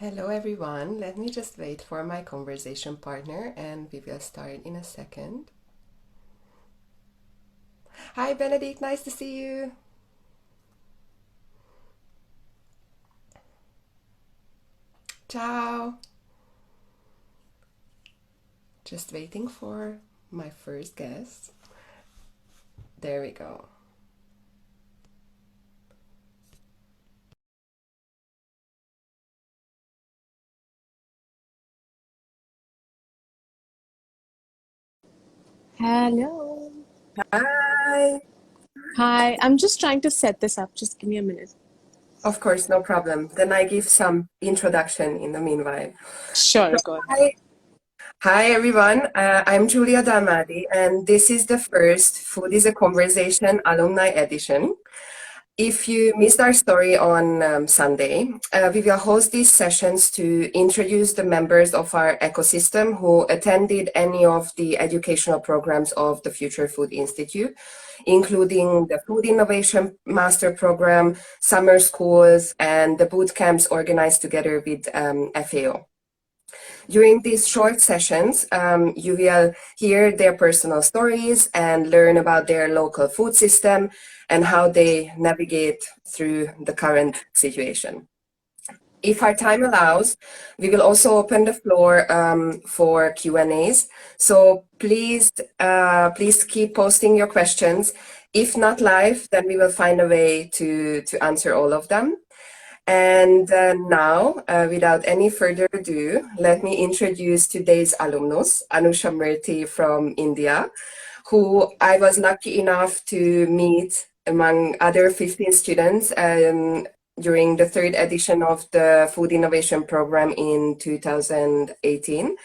Hello everyone, let me just wait for my conversation partner and we will start in a second. Hi Benedict, nice to see you. Ciao. Just waiting for my first guest. There we go. Hello. Hi. Hi, I'm just trying to set this up. Just give me a minute. Of course, no problem. Then I give some introduction in the meanwhile. Sure, So, go ahead. hi everyone. I'm Júlia Dalmadi, and this is the first Food is a Conversation Alumni Edition. If you missed our story on Sunday, we will host these sessions to introduce the members of our ecosystem who attended any of the educational programs of the Future Food Institute, including the Food Innovation Master Program, summer schools, and the boot camps organized together with FAO. During these short sessions, you will hear their personal stories and learn about their local food system and how they navigate through the current situation. If our time allows, we will also open the floor for Q&As. So please keep posting your questions. If not live, then we will find a way to answer all of them. And now, without any further ado, let me introduce today's alumnus, Anusha Murthy from India, who I was lucky enough to meet among other 15 students during the third edition of the Food Innovation Program in 2018.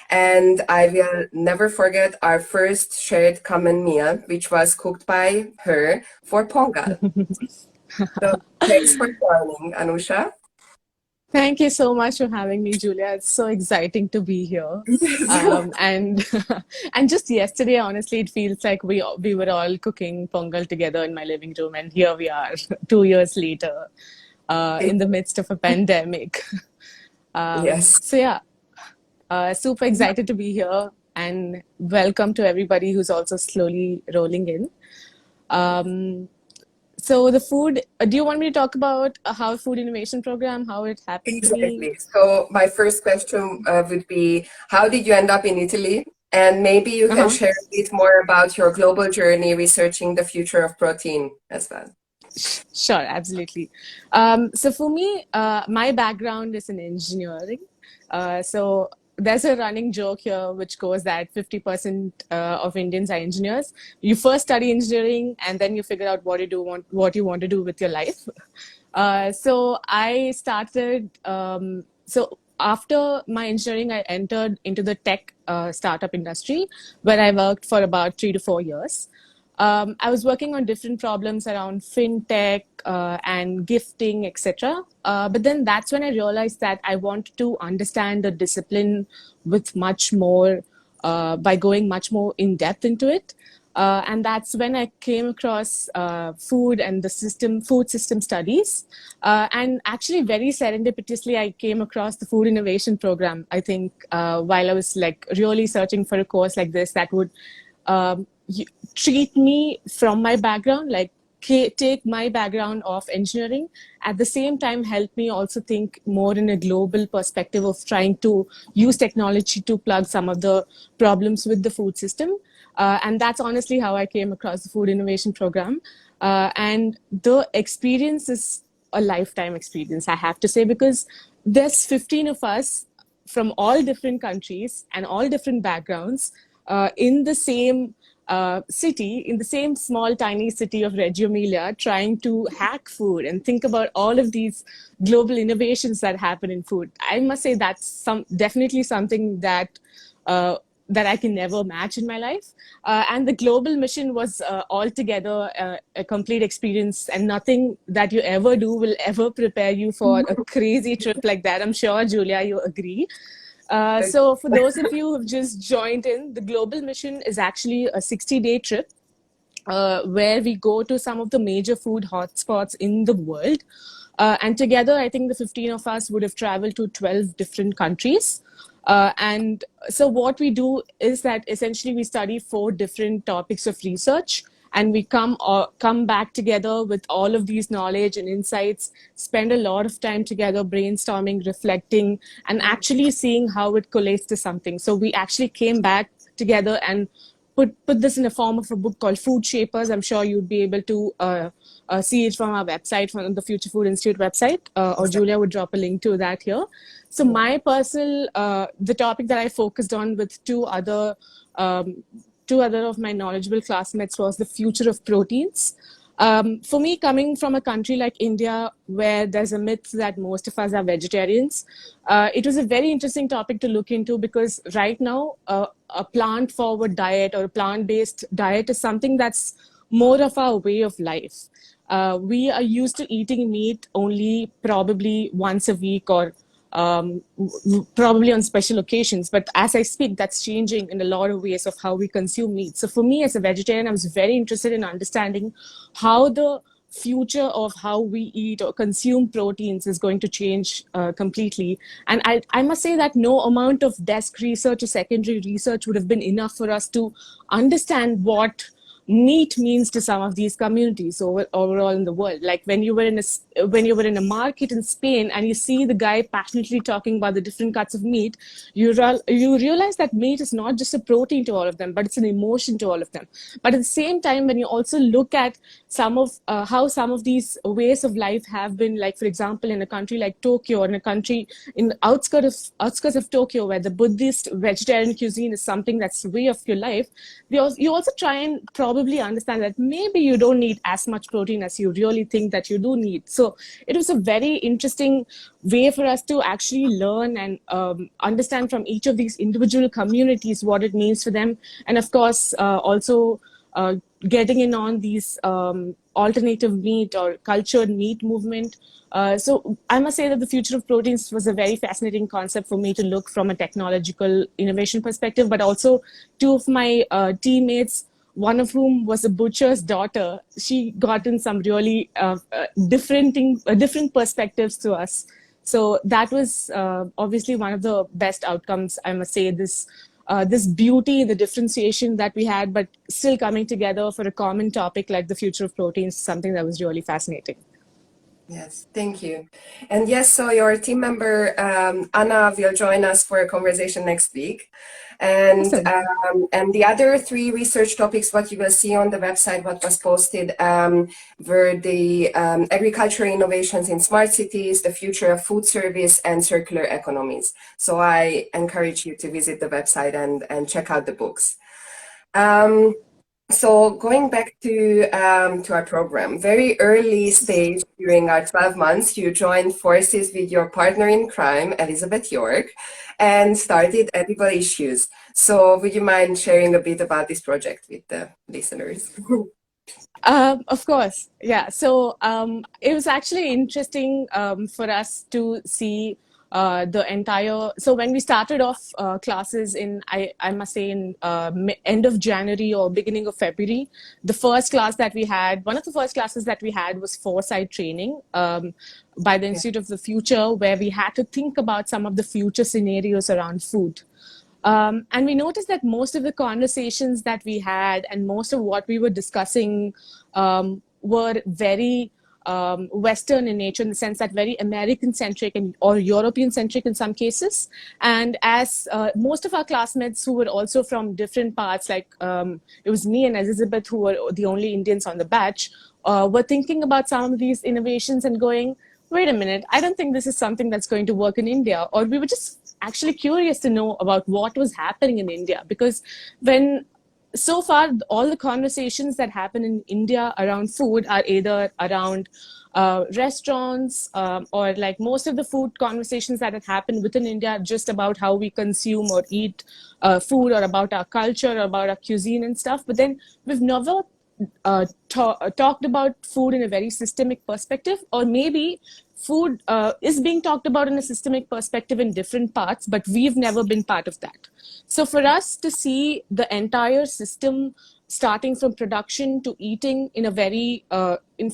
And I will never forget our first shared common meal, which was cooked by her for Pongal. So thanks for joining, Anusha. Thank you so much for having me, Julia. It's so exciting to be here. And and just yesterday, honestly, it feels like we were all cooking pongal together in my living room, and here we are, 2 years later, in the midst of a pandemic. Yes. So yeah, super excited to be here, and welcome to everybody who's also slowly rolling in. Um, So the food, do you want me to talk about how food innovation program, how it happened to me? Exactly. So my first question would be, how did you end up in Italy? And maybe you can Uh-huh. share a bit more about your global journey researching the future of protein as well. Sure, absolutely. So for me, my background is in engineering. So there's a running joke here which goes that 50% of Indians are engineers. You first study engineering and then you figure out what you want to do with your life. So I started. So after my engineering, I entered into the tech startup industry where I worked for about 3 to 4 years. I was working on different problems around fintech and gifting, etc. But then that's when I realized that I wanted to understand the discipline with much more, by going much more in depth into it. And that's when I came across food and the food system studies. And actually, very serendipitously, I came across the food innovation program. I think while I was like really searching for a course like this that would um, treat me from my background, like take my background of engineering, at the same time help me also think more in a global perspective of trying to use technology to plug some of the problems with the food system. And that's honestly how I came across the food innovation program. And the experience is a lifetime experience, I have to say, because there's 15 of us from all different countries and all different backgrounds in the same city, in the same small, tiny city of Reggio Emilia, trying to hack food and think about all of these global innovations that happen in food. I must say that's definitely something that that I can never match in my life. And the global mission was altogether a complete experience, and nothing that you ever do will ever prepare you for a crazy trip like that. I'm sure, Julia, you agree. So, for those of you who've just joined in, the global mission is actually a 60-day trip where we go to some of the major food hotspots in the world. And together, I think the 15 of us would have traveled to 12 different countries. And so what we do is that essentially we study 4 different topics of research, and we come back together with all of these knowledge and insights, spend a lot of time together brainstorming, reflecting, and actually seeing how it collates to something. So we actually came back together and put this in the form of a book called Food Shapers. I'm sure you'd be able to see it from our website, from the Future Food Institute website, or Julia would drop a link to that here. So my personal, the topic that I focused on with two other of my knowledgeable classmates was the future of proteins. For me, coming from a country like India, where there's a myth that most of us are vegetarians, it was a very interesting topic to look into, because right now, a plant-forward diet or a plant-based diet is something that's more of our way of life. We are used to eating meat only probably once a week, or probably on special occasions. But as I speak, that's changing in a lot of ways of how we consume meat. So for me as a vegetarian, I was very interested in understanding how the future of how we eat or consume proteins is going to change completely. And I must say that no amount of desk research or secondary research would have been enough for us to understand what meat means to some of these communities overall in the world. Like when you were in a market in Spain and you see the guy passionately talking about the different cuts of meat, you realize that meat is not just a protein to all of them, but it's an emotion to all of them. But at the same time, when you also look at some of how some of these ways of life have been, like for example, in a country like Tokyo, or in a country in the outskirts of Tokyo, where the Buddhist vegetarian cuisine is something that's the way of your life, you also try and probably understand that maybe you don't need as much protein as you really think that you do need. So it was a very interesting way for us to actually learn and understand from each of these individual communities what it means for them. And of course, also getting in on these alternative meat or cultured meat movement. So I must say that the future of proteins was a very fascinating concept for me to look from a technological innovation perspective, but also 2 of my teammates, one of whom was a butcher's daughter, she got in some really different perspectives to us. So that was obviously one of the best outcomes, I must say, this beauty, the differentiation that we had, but still coming together for a common topic like the future of proteins, something that was really fascinating. Yes, thank you. And yes, so your team member, Anna, will join us for a conversation next week. And, Awesome. and the other 3 research topics, what you will see on the website, what was posted, were the agricultural innovations in smart cities, the future of food service, and circular economies. So I encourage you to visit the website and check out the books. So going back to our program, very early stage during our 12 months, you joined forces with your partner in crime, Elizabeth York, and started Edible Issues. So would you mind sharing a bit about this project with the listeners? Of course, yeah. So it was actually interesting for us to see the entire. So when we started off classes in, I must say, in end of January or beginning of February, the first class that we had, one of the first classes that we had was foresight training by the Institute of the Future, where we had to think about some of the future scenarios around food. And we noticed that most of the conversations that we had and most of what we were discussing were very Western in nature, in the sense that very American-centric or European-centric in some cases. And as most of our classmates who were also from different parts, like it was me and Elizabeth who were the only Indians on the batch, were thinking about some of these innovations and going, wait a minute, I don't think this is something that's going to work in India. Or we were just actually curious to know about what was happening in India, because so far all the conversations that happen in India around food are either around restaurants or like most of the food conversations that have happened within India are just about how we consume or eat food, or about our culture, or about our cuisine and stuff. But then we've never talked about food in a very systemic perspective, or maybe food is being talked about in a systemic perspective in different parts, but we've never been part of that. So for us to see the entire system starting from production to eating in a very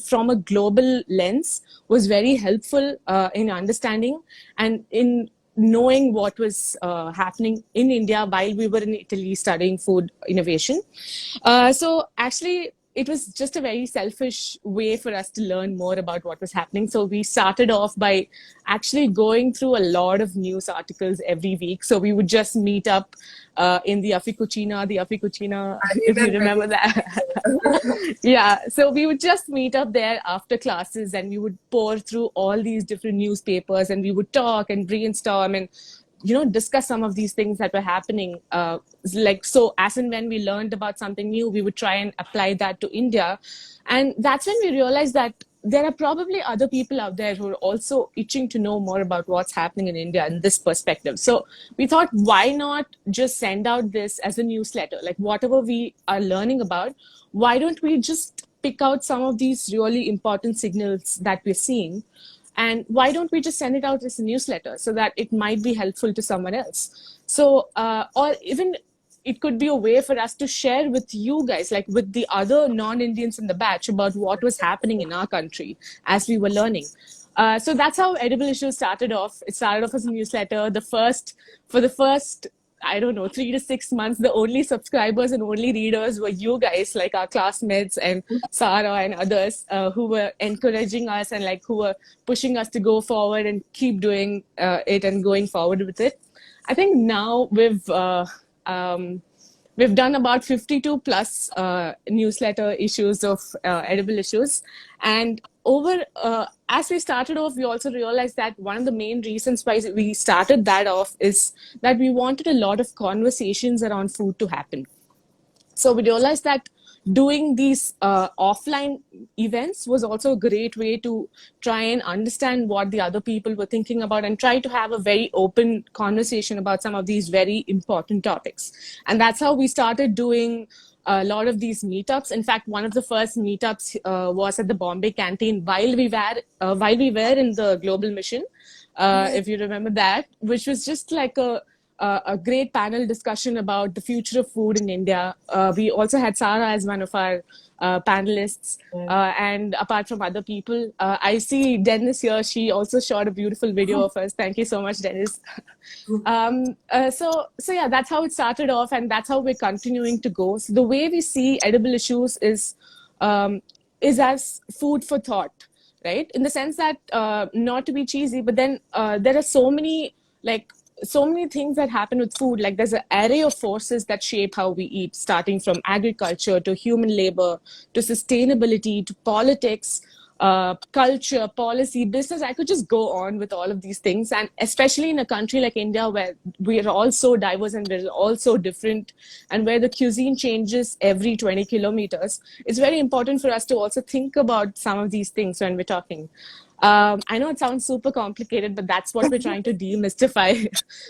from a global lens was very helpful in understanding and in knowing what was happening in India while we were in Italy studying food innovation. So actually, it was just a very selfish way for us to learn more about what was happening. So we started off by actually going through a lot of news articles every week. So we would just meet up in the Afi Cucina, I if you remember remember that. Yeah, so we would just meet up there after classes and we would pour through all these different newspapers and we would talk and brainstorm and discuss some of these things that were happening. Like, so as and when we learned about something new, we would try and apply that to India. And that's when we realized that there are probably other people out there who are also itching to know more about what's happening in India in this perspective. So we thought, why not just send out this as a newsletter? Like whatever we are learning about, why don't we just pick out some of these really important signals that we're seeing, and why don't we just send it out as a newsletter so that it might be helpful to someone else? So, or even it could be a way for us to share with you guys, like with the other non-Indians in the batch, about what was happening in our country as we were learning. So that's how Edible Issues started off. It started off as a newsletter. For the first, I don't know, 3 to 6 months, the only subscribers and only readers were you guys, like our classmates and Sarah and others who were encouraging us and like who were pushing us to go forward and keep doing it and going forward with it. I think now we've done about 52 plus newsletter issues of Edible Issues. And as we started off, we also realized that one of the main reasons why we started that off is that we wanted a lot of conversations around food to happen. So we realized that doing these offline events was also a great way to try and understand what the other people were thinking about and try to have a very open conversation about some of these very important topics. And that's how we started doing a lot of these meetups. In fact, one of the first meetups was at the Bombay canteen while we were in the global mission, if you remember that, which was just like a great panel discussion about the future of food in India. We also had Sarah as one of our panelists, and apart from other people, I see Dennis here. She also shot a beautiful video of us. Thank you so much, Dennis. So yeah, that's how it started off, and that's how we're continuing to go. So the way we see Edible Issues is as food for thought, right? In the sense that not to be cheesy, but then there are so many things that happen with food. Like there's an array of forces that shape how we eat, starting from agriculture to human labor to sustainability to politics, culture, policy, business. I could just go on with all of these things. And especially in a country like India, where we are all so diverse and we're all so different, and where the cuisine changes every 20 kilometers, it's very important for us to also think about some of these things when we're talking. I know it sounds super complicated, but that's what we're trying to demystify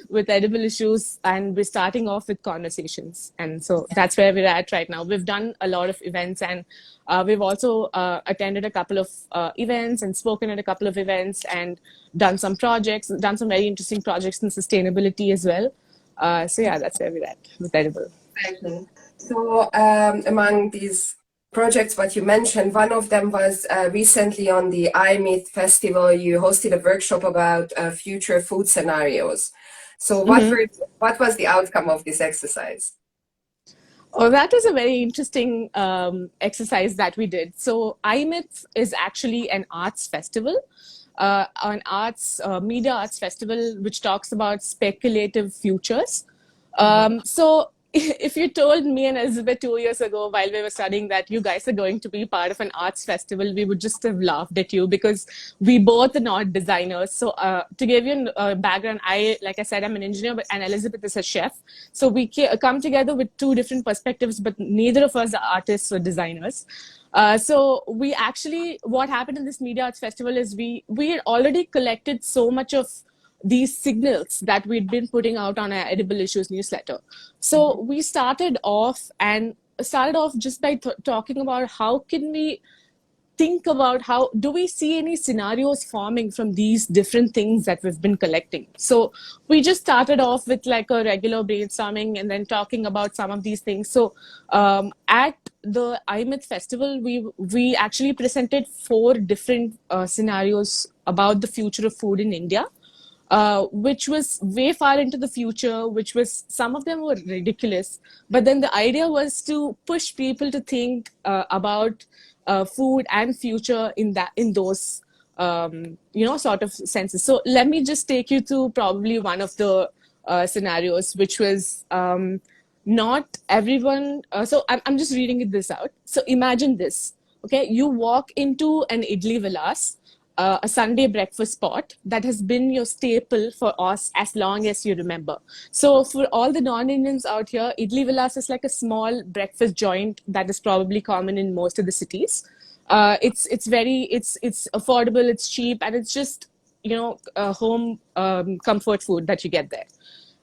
with Edible Issues. And we're starting off with conversations. And so that's where we're at right now. We've done a lot of events, and we've also attended a couple of events and spoken at a couple of events and done some very interesting projects in sustainability as well. So yeah, that's where we're at with Edible. So among these projects, what you mentioned, one of them was recently on the iMyth Festival. You hosted a workshop about future food scenarios. So what was the outcome of this exercise? Oh, that was a very interesting exercise that we did. So iMyth is actually an arts festival, media arts festival, which talks about speculative futures. So if you told me and Elizabeth 2 years ago while we were studying that you guys are going to be part of an arts festival, we would just have laughed at you because we both are not designers. So to give you a background, like I said, I'm an engineer, and Elizabeth is a chef. So we come together with two different perspectives, but neither of us are artists or designers. So what happened in this media arts festival is we had already collected so much of these signals that we'd been putting out on our Edible Issues newsletter. So we started off just by talking about how can we think about how do we see any scenarios forming from these different things that we've been collecting. So we just started off with like a regular brainstorming and then talking about some of these things. So at the IMIT festival, we actually presented 4 different scenarios about the future of food in India, which was way far into the future, which was some of them were ridiculous. But then the idea was to push people to think about food and future in those sort of senses. So let me just take you to probably one of the scenarios, which was not everyone. I'm just reading this out. So imagine this. Okay, you walk into an idli villas, a Sunday breakfast spot that has been your staple for us as long as you remember. So for all the non-Indians out here, Idli Villas is like a small breakfast joint that is probably common in most of the cities. It's affordable, it's cheap, and it's just home comfort food that you get there.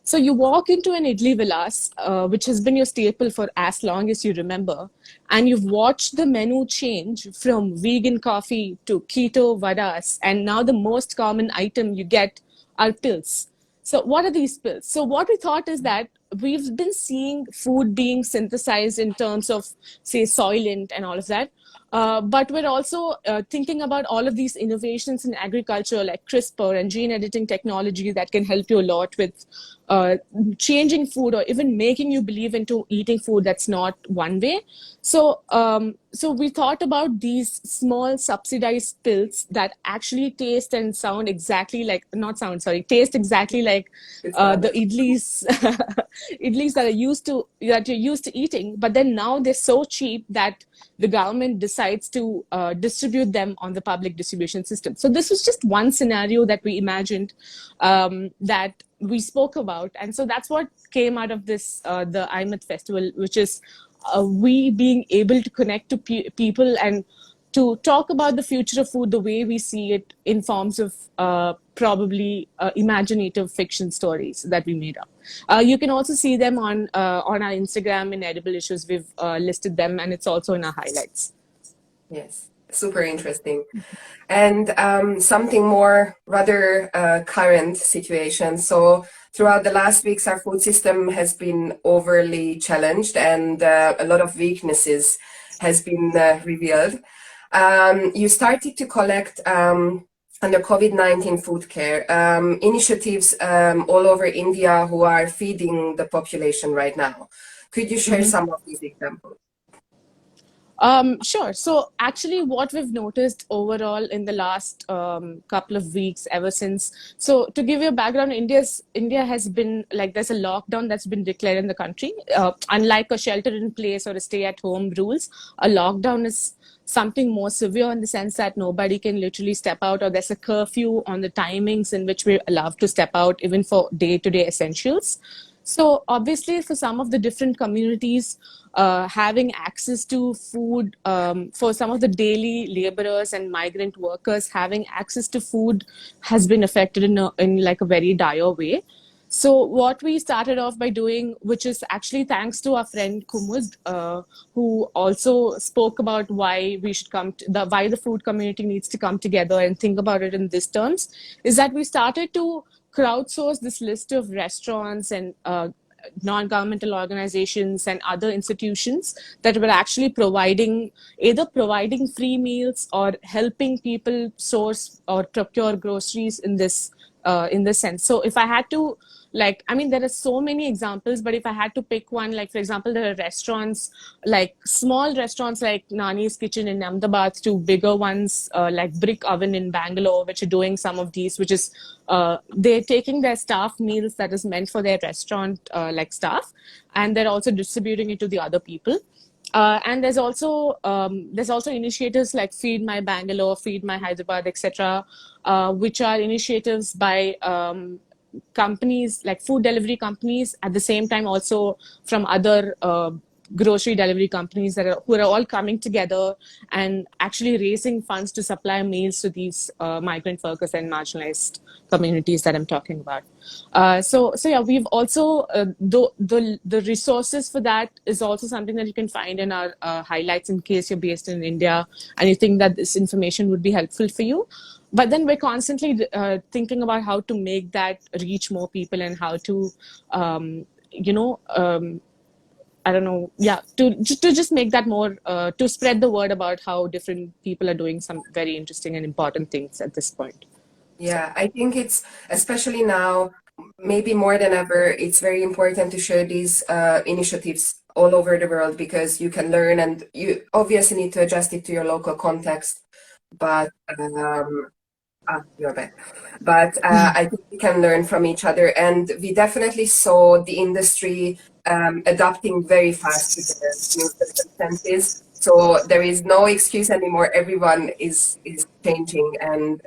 So you walk into an Idli Villas, which has been your staple for as long as you remember, and you've watched the menu change from vegan coffee to keto vadas, and now the most common item you get are pills. So what are these pills? So what we thought is that we've been seeing food being synthesized in terms of, say, Soylent and all of that. But we're also thinking about all of these innovations in agriculture, like CRISPR and gene editing technology that can help you a lot with uh, changing food or even making you believe into eating food that's not one way. So we thought about these small subsidized pills that actually taste and sound exactly like, not sound, sorry, taste exactly like It's fun. the idlis, idlis that you're used to eating, but then now they're so cheap that the government decides to distribute them on the public distribution system. So this was just one scenario that we imagined, that we spoke about, and so that's what came out of this the IMIT festival, which is we being able to connect to people and to talk about the future of food the way we see it in forms of probably imaginative fiction stories that we made up. You can also see them on our Instagram in Edible Issues. We've listed them, and it's also in our highlights. Yes, super interesting. And something more rather current situation. So throughout the last weeks, our food system has been overly challenged, and a lot of weaknesses has been revealed. You started to collect under COVID-19 food care initiatives all over India who are feeding the population right now. Could you share some of these examples? Sure. So actually, what we've noticed overall in the last couple of weeks, ever since, so to give you a background, India has been like there's a lockdown that's been declared in the country. Unlike a shelter-in-place or a stay-at-home rules, a lockdown is something more severe in the sense that nobody can literally step out, or there's a curfew on the timings in which we're allowed to step out, even for day-to-day essentials. So obviously, for some of the different communities, having access to food for some of the daily laborers and migrant workers, having access to food has been affected in like a very dire way. So what we started off by doing, which is actually thanks to our friend Kumud, who also spoke about why we should why the food community needs to come together and think about it in this terms, is that we started to crowdsource this list of restaurants and non-governmental organizations and other institutions that were actually either providing free meals or helping people source or procure groceries in this sense. So if I had to, like, I mean, there are so many examples, but if I had to pick one, like, for example, there are restaurants, like small restaurants like Nani's Kitchen in Ahmedabad to bigger ones like Brick Oven in Bangalore, which are doing some of these, which is they're taking their staff meals that is meant for their restaurant like staff, and they're also distributing it to the other people. And there's also initiatives like Feed My Bangalore, Feed My Hyderabad, etc., which are initiatives by companies like food delivery companies. At the same time, also from other grocery delivery companies who are all coming together and actually raising funds to supply meals to these migrant workers and marginalized communities that I'm talking about. So yeah, we've also the resources for that is also something that you can find in our highlights in case you're based in India and you think that this information would be helpful for you. But then we're constantly thinking about how to make that reach more people and how to, I don't know, yeah, to just make that more, to spread the word about how different people are doing some very interesting and important things at this point. Yeah, I think it's, especially now, maybe more than ever, it's very important to share these initiatives all over the world, because you can learn, and you obviously need to adjust it to your local context. But you're back. But I think we can learn from each other, and we definitely saw the industry adapting very fast to the new circumstances. So there is no excuse anymore. Everyone is changing, and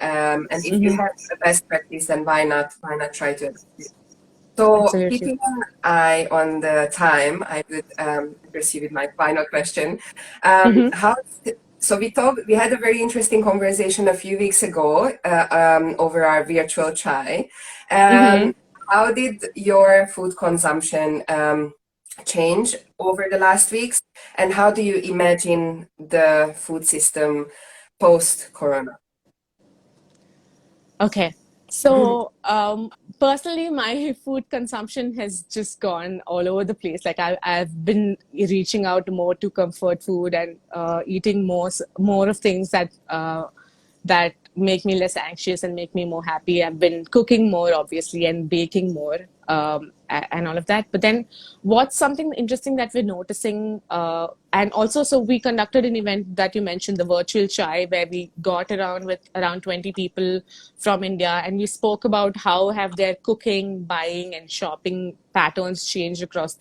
if you Hmm. have a best practice, then why not try to adapt it? So Absolutely. keeping an eye on the time, I would proceed with my final question. Um, Hmm. how we had a very interesting conversation a few weeks ago over our virtual chai. Hmm. How did your food consumption change over the last weeks, and how do you imagine the food system post-corona? Okay. So, personally, my food consumption has just gone all over the place. Like I've been reaching out more to comfort food and eating more of things that make me less anxious and make me more happy. I've been cooking more, obviously, and baking more, and all of that. But then, what's something interesting that we're noticing, and also, so we conducted an event that you mentioned, the virtual chai, where we got around with around 20 people from India, and we spoke about how have their cooking, buying, and shopping patterns changed across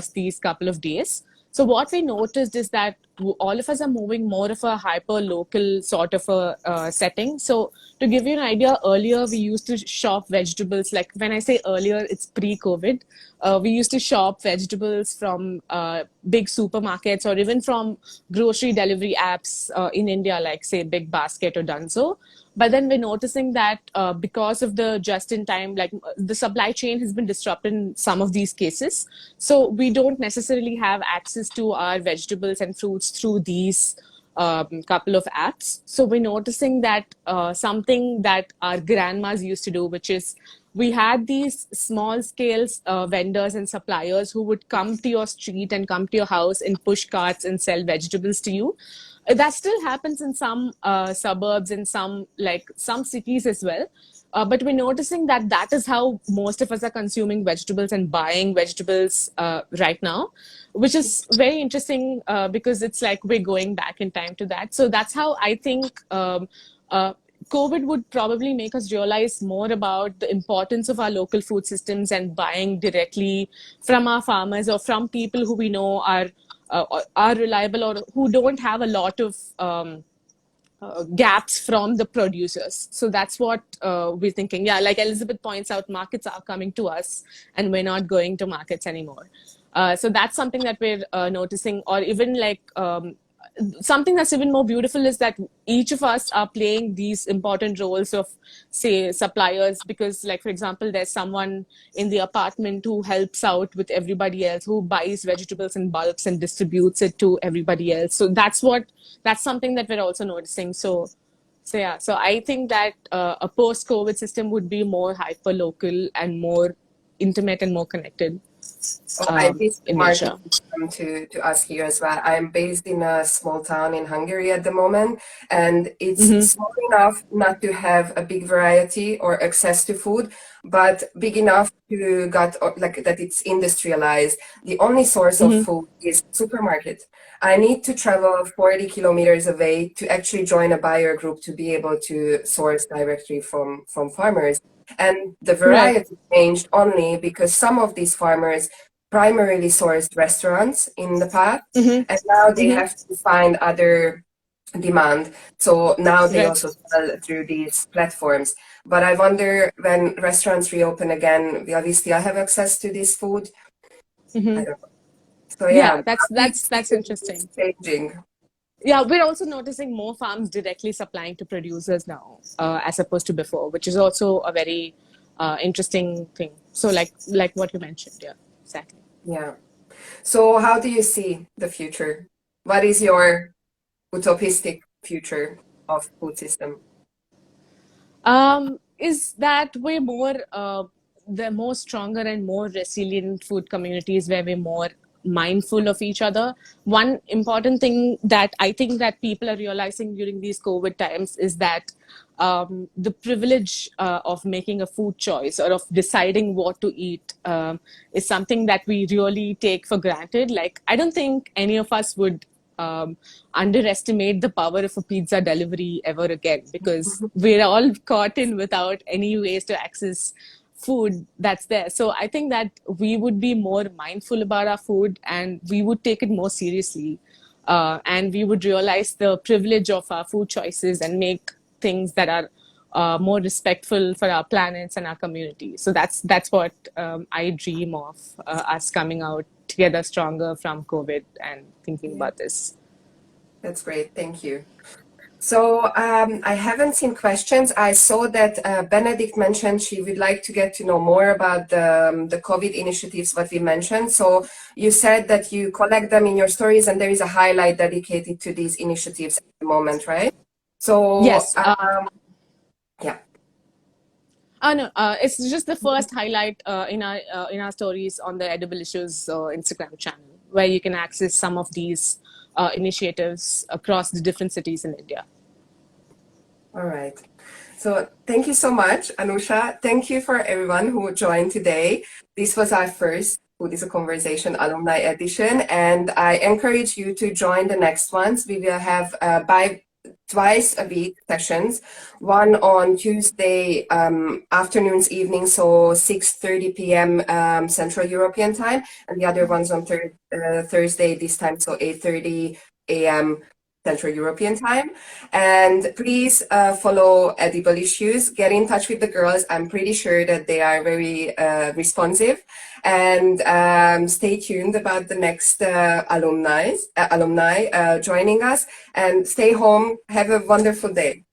these couple of days. So what we noticed is that all of us are moving more of a hyper local sort of a setting. So to give you an idea, earlier we used to shop vegetables. Like when I say earlier, it's pre-COVID. We used to shop vegetables from big supermarkets or even from grocery delivery apps in India, like say Big Basket or Dunzo. But then we're noticing that because of the just in time, like the supply chain has been disrupted in some of these cases. So we don't necessarily have access to our vegetables and fruits through these couple of apps. So we're noticing that something that our grandmas used to do, which is we had these small scale vendors and suppliers who would come to your street and come to your house and push carts and sell vegetables to you. That still happens in some suburbs, in some cities as well. But we're noticing that that is how most of us are consuming vegetables and buying vegetables right now, which is very interesting because it's like we're going back in time to that. So that's how I think uh, COVID would probably make us realize more about the importance of our local food systems and buying directly from our farmers or from people who we know are reliable or who don't have a lot of gaps from the producers. So that's what we're thinking. Yeah, like Elizabeth points out, markets are coming to us and we're not going to markets anymore. So that's something that we're noticing, or even like something that's even more beautiful is that each of us are playing these important roles of, say, suppliers, because like for example there's someone in the apartment who helps out with everybody else, who buys vegetables in bulks and distributes it to everybody else. So that's something that we're also noticing. So yeah, so I think that a post COVID system would be more hyper local and more intimate and more connected Oh, I did in mark nature. to ask you as well. I'm based in a small town in Hungary at the moment, and it's Hmm. small enough not to have a big variety or access to food, but big enough to got like that it's industrialized. The only source of Hmm. food is supermarket. I need to travel 40 kilometers away to actually join a buyer group to be able to source directly from farmers. And the Right. variety changed only because some of these farmers primarily sourced restaurants in the past, Hmm. and now they Hmm. have to find other demand. So now they Right. also sell through these platforms. But I wonder, when restaurants reopen again, will we still have access to this food? Hmm. I don't know. So Yeah, yeah, how do you see that's this interesting. changing? Yeah, we're also noticing more farms directly supplying to producers now, as opposed to before, which is also a very interesting thing. So, like what you mentioned, yeah, exactly. Yeah. So how do you see the future? What is your utopistic future of food system? Is that we're more the more stronger and more resilient food communities where we're more mindful of each other. One important thing that I think that people are realizing during these COVID times is that the privilege of making a food choice or of deciding what to eat is something that we really take for granted. Like, I don't think any of us would underestimate the power of a pizza delivery ever again, because we're all caught in without any ways to access food that's there. So I think that we would be more mindful about our food and we would take it more seriously. And we would realize the privilege of our food choices and make things that are more respectful for our planets and our community. So that's what I dream of, us coming out together stronger from COVID and thinking Yeah, about this. that's great. Thank you. So I haven't seen questions. I saw that Benedict mentioned she would like to get to know more about the COVID initiatives, what we mentioned. So you said that you collect them in your stories and there is a highlight dedicated to these initiatives at the moment, right? So Yes. yeah. No, it's just the first highlight in our stories on the Edible Issues Instagram channel, where you can access some of these initiatives across the different cities in India. All right. So thank you so much, Anusha. Thank you for everyone who joined today. This was our first Food is a Conversation Alumni Edition, and I encourage you to join the next ones. We will have by twice a week sessions, one on Tuesday afternoons, evenings, so 6:30 p.m. Central European time, and the other ones on Thursday this time, so 8:30 a.m. Central European time. And please follow Edible Issues. Get in touch with the girls. I'm pretty sure that they are very responsive. And stay tuned about the next alumni joining us. And stay home. Have a wonderful day.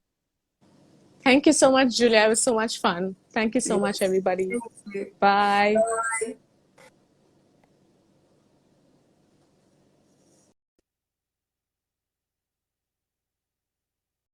Thank you so much, Julia. It was so much fun. Thank you so much, Yes. everybody. Thank you. Bye. Bye.